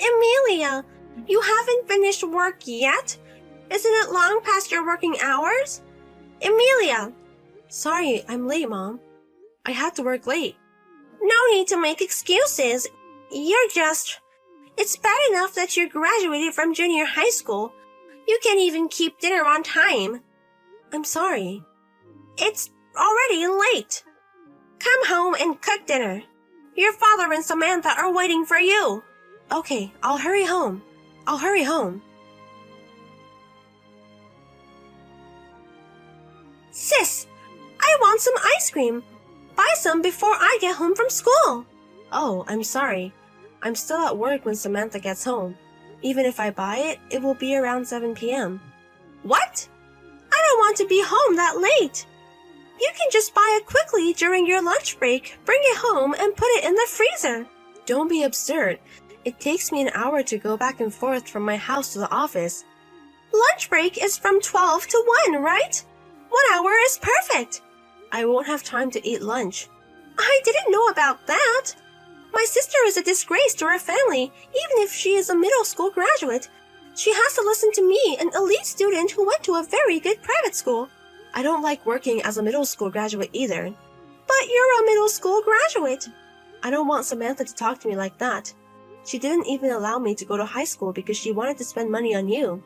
Emilia, you haven't finished work yet? Isn't it long past your working hours? Emilia! Sorry, I'm late, Mom. I had to work late. No need to make excuses. It's bad enough that you graduated from junior high school. You can't even keep dinner on time. I'm sorry. It's already late. Come home and cook dinner. Your father and Samantha are waiting for you. Okay, I'll hurry home. Sis, I want some ice cream. Buy some before I get home from school. Oh, I'm sorry. I'm still at work when Samantha gets home. Even if I buy it, it will be around 7 p.m. What? I don't want to be home that late. You can just buy it quickly during your lunch break, bring it home, and put it in the freezer. Don't be absurd. It takes me an hour to go back and forth from my house to the office. Lunch break is from 12 to 1, right? 1 hour is perfect. I won't have time to eat lunch. I didn't know about that. My sister is a disgrace to her family, even if she is a middle school graduate. She has to listen to me, an elite student who went to a very good private school. I don't like working as a middle school graduate either. But you're a middle school graduate. I don't want Samantha to talk to me like that. She didn't even allow me to go to high school because she wanted to spend money on you.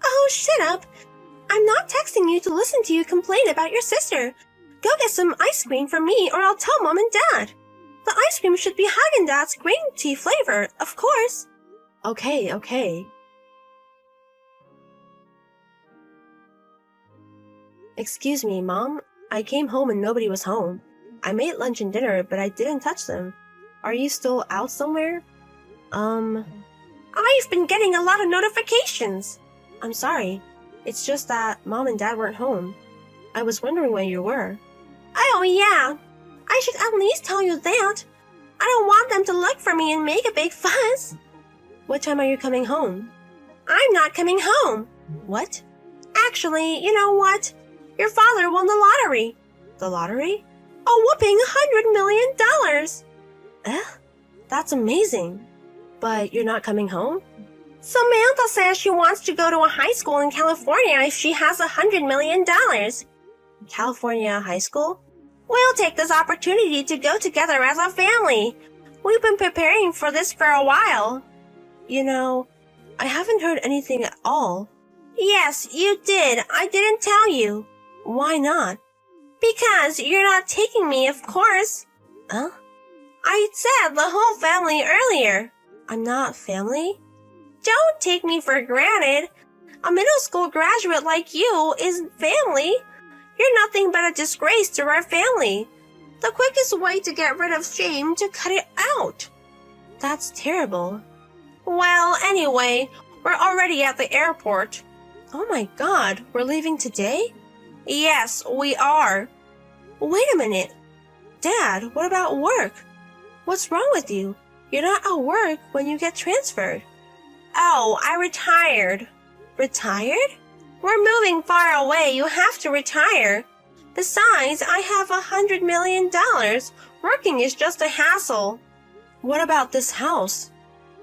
Oh, shut up. I'm not texting you to listen to you complain about your sister. Go get some ice cream for me or I'll tell Mom and Dad. The ice cream should be Haagen-Dazs green tea flavor, of course. Okay. Excuse me, Mom. I came home and nobody was home. I made lunch and dinner, but I didn't touch them. Are you still out somewhere? I've been getting a lot of notifications. I'm sorry. It's just that Mom and Dad weren't home. I was wondering where you were. Oh, yeah. I should at least tell you that. I don't want them to look for me and make a big fuss. What time are you coming home? I'm not coming home. What? Actually, you know what? Your father won the lottery. The lottery? A whopping $100 million. That's amazing. But you're not coming home? Samantha says she wants to go to a high school in California if she has $100 million. California high school? We'll take this opportunity to go together as a family. We've been preparing for this for a while. You know, I haven't heard anything at all. Yes, you did. I didn't tell you. Why not? Because you're not taking me, of course. Huh? I said the whole family earlier. I'm not family? Don't take me for granted. A middle school graduate like you isn't family. You're nothing but a disgrace to our family. The quickest way to get rid of shame to cut it out. That's terrible. Well, anyway, we're already at the airport. Oh my God, we're leaving today? Yes, we are. Wait a minute. Dad, what about work? What's wrong with you? You're not at work when you get transferred. Oh, I retired. Retired? We're moving far away. You have to retire. Besides, I have $100 million. Working is just a hassle. What about this house?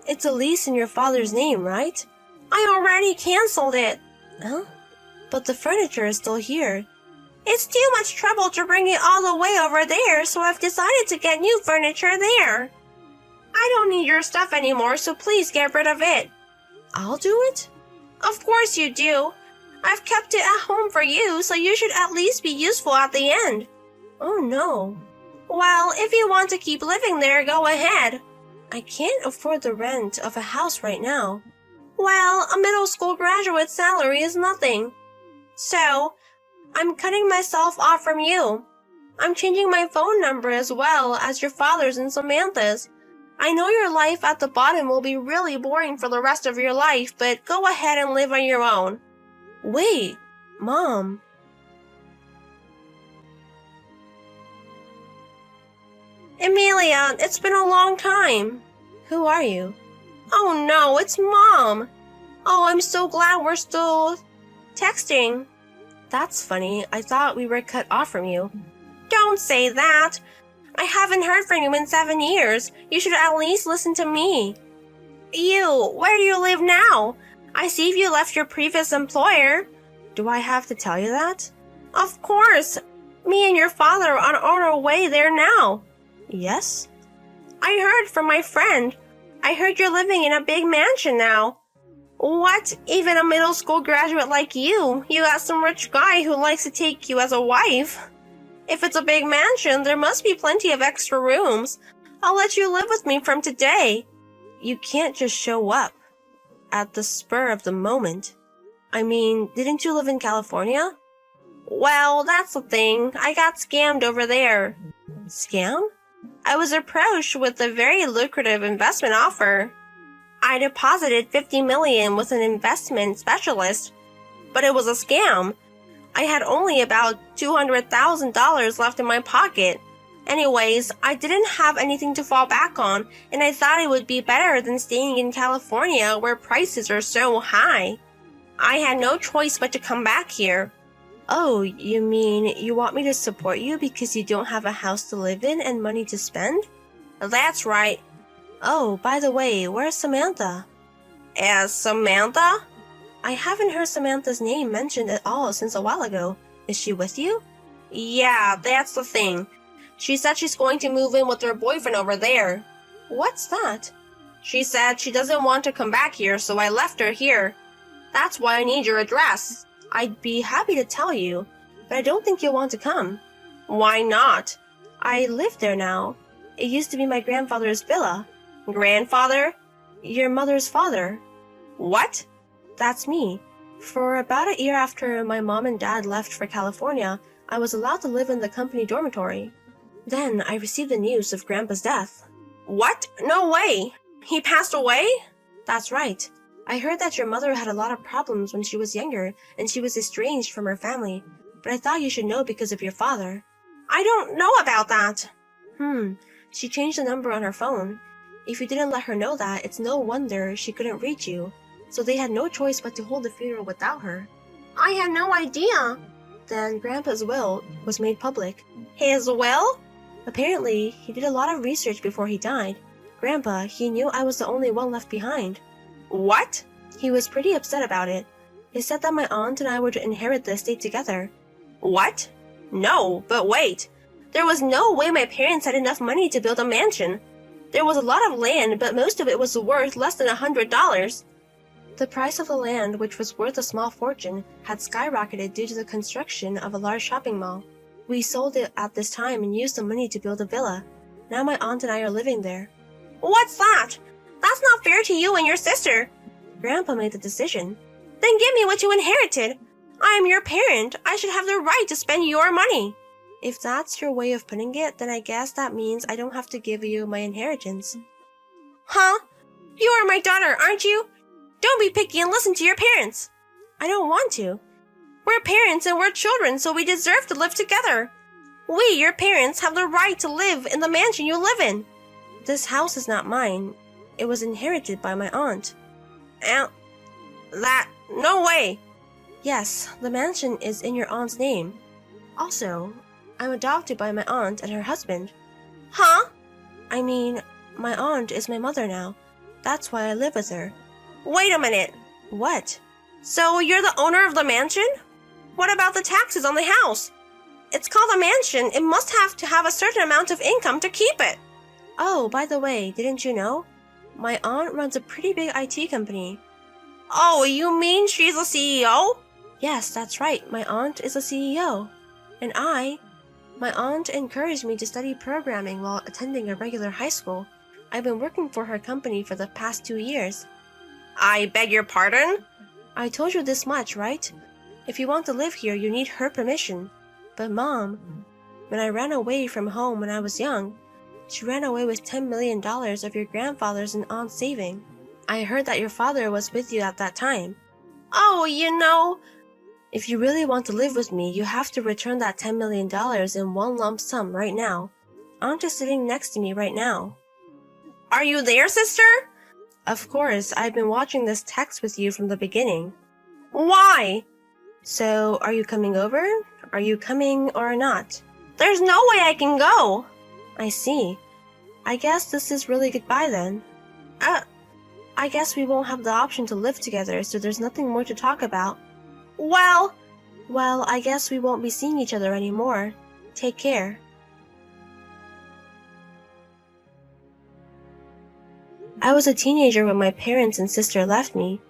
It's a lease in your father's name, right? I already canceled it. Huh? But the furniture is still here. It's too much trouble to bring it all the way over there, so I've decided to get new furniture there. I don't need your stuff anymore, so please get rid of it. I'll do it? Of course you do. I've kept it at home for you, so you should at least be useful at the end. Oh no. Well, if you want to keep living there, go ahead. I can't afford the rent of a house right now. Well, a middle school graduate salary is nothing. So, I'm cutting myself off from you. I'm changing my phone number as well as your father's and Samantha's. I know your life at the bottom will be really boring for the rest of your life, but go ahead and live on your own. Wait, Mom. Emilia, it's been a long time. Who are you? Oh no, it's Mom. Oh, I'm so glad we're still texting. That's funny. I thought we were cut off from you. Don't say that. I haven't heard from you in 7 years. You should at least listen to me. Where do you live now? I see you left your previous employer. Do I have to tell you that? Of course. Me and your father are on our way there now. Yes? I heard from my friend. I heard you're living in a big mansion now. What? Even a middle school graduate like you got some rich guy who likes to take you as a wife. If it's a big mansion, there must be plenty of extra rooms. I'll let you live with me from today. You can't just show up at the spur of the moment. I mean, didn't you live in California? Well, that's the thing. I got scammed over there. Scam? I was approached with a very lucrative investment offer. I deposited $50 million with an investment specialist, but it was a scam. I had only about $200,000 left in my pocket. Anyways, I didn't have anything to fall back on, and I thought it would be better than staying in California where prices are so high. I had no choice but to come back here. Oh, you mean you want me to support you because you don't have a house to live in and money to spend? That's right. Oh, by the way, where's Samantha? As Samantha? I haven't heard Samantha's name mentioned at all since a while ago. Is she with you? Yeah, that's the thing. She said she's going to move in with her boyfriend over there. What's that? She said she doesn't want to come back here, so I left her here. That's why I need your address. I'd be happy to tell you, but I don't think you'll want to come. Why not? I live there now. It used to be my grandfather's villa. Grandfather? Your mother's father. What? That's me. For about a year after my mom and dad left for California, I was allowed to live in the company dormitory. Then I received the news of Grandpa's death. What? No way! He passed away? That's right. I heard that your mother had a lot of problems when she was younger, and she was estranged from her family, but I thought you should know because of your father. I don't know about that. She changed the number on her phone. If you didn't let her know that, it's no wonder she couldn't reach you, so they had no choice but to hold the funeral without her. I had no idea. Then Grandpa's will was made public. His will? Apparently, he did a lot of research before he died. Grandpa, he knew I was the only one left behind. What? He was pretty upset about it. He said that my aunt and I were to inherit the estate together. What? No, but wait. There was no way my parents had enough money to build a mansion. There was a lot of land, but most of it was worth less than $100. The price of the land, which was worth a small fortune, had skyrocketed due to the construction of a large shopping mall. We sold it at this time and used the money to build a villa. Now my aunt and I are living there. What's that? That's not fair to you and your sister. Grandpa made the decision. Then give me what you inherited. I am your parent. I should have the right to spend your money. If that's your way of putting it, then I guess that means I don't have to give you my inheritance. Huh? You are my daughter, aren't you? Don't be picky and listen to your parents. I don't want to. We're parents and we're children, so we deserve to live together. We, your parents, have the right to live in the mansion you live in. This house is not mine. It was inherited by my aunt. No way. Yes, the mansion is in your aunt's name. Also, I'm adopted by my aunt and her husband. Huh? I mean, my aunt is my mother now. That's why I live with her. Wait a minute. What? So you're the owner of the mansion? What about the taxes on the house? It's called a mansion. It must have to have a certain amount of income to keep it. Oh, by the way, didn't you know? My aunt runs a pretty big IT company. Oh, you mean she's a CEO? Yes, that's right. My aunt is a CEO. And my aunt encouraged me to study programming while attending a regular high school. I've been working for her company for the past 2 years. I beg your pardon? I told you this much, right? If you want to live here, you need her permission. But Mom, when I ran away from home when I was young, she ran away with $10 million of your grandfather's and aunt's saving. I heard that your father was with you at that time. Oh, if you really want to live with me, you have to return that $10 million in one lump sum right now. Aunt is sitting next to me right now. Are you there, sister? Of course, I've been watching this text with you from the beginning. Why? So, are you coming over? Are you coming or not? There's no way I can go. I see. I guess this is really goodbye then. I guess we won't have the option to live together, so there's nothing more to talk about. Well, Well, I guess we won't be seeing each other anymore. Take care. I was a teenager when my parents and sister left me.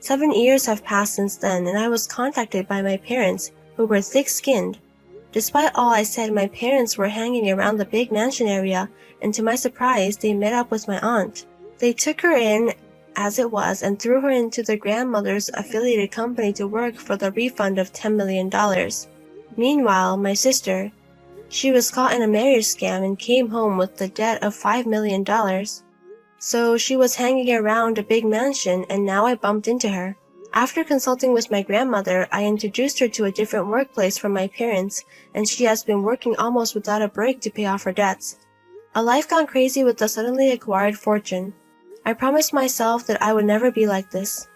7 years have passed since then, and I was contacted by my parents, who were thick-skinned. Despite all I said, my parents were hanging around the big mansion area, and to my surprise, they met up with my aunt. They took her in as it was and threw her into their grandmother's affiliated company to work for the refund of $10 million. Meanwhile, my sister, she was caught in a marriage scam and came home with the debt of $5 million. So she was hanging around a big mansion, and now I bumped into her. After consulting with my grandmother, I introduced her to a different workplace from my parents, and she has been working almost without a break to pay off her debts. A life gone crazy with a suddenly acquired fortune. I promised myself that I would never be like this.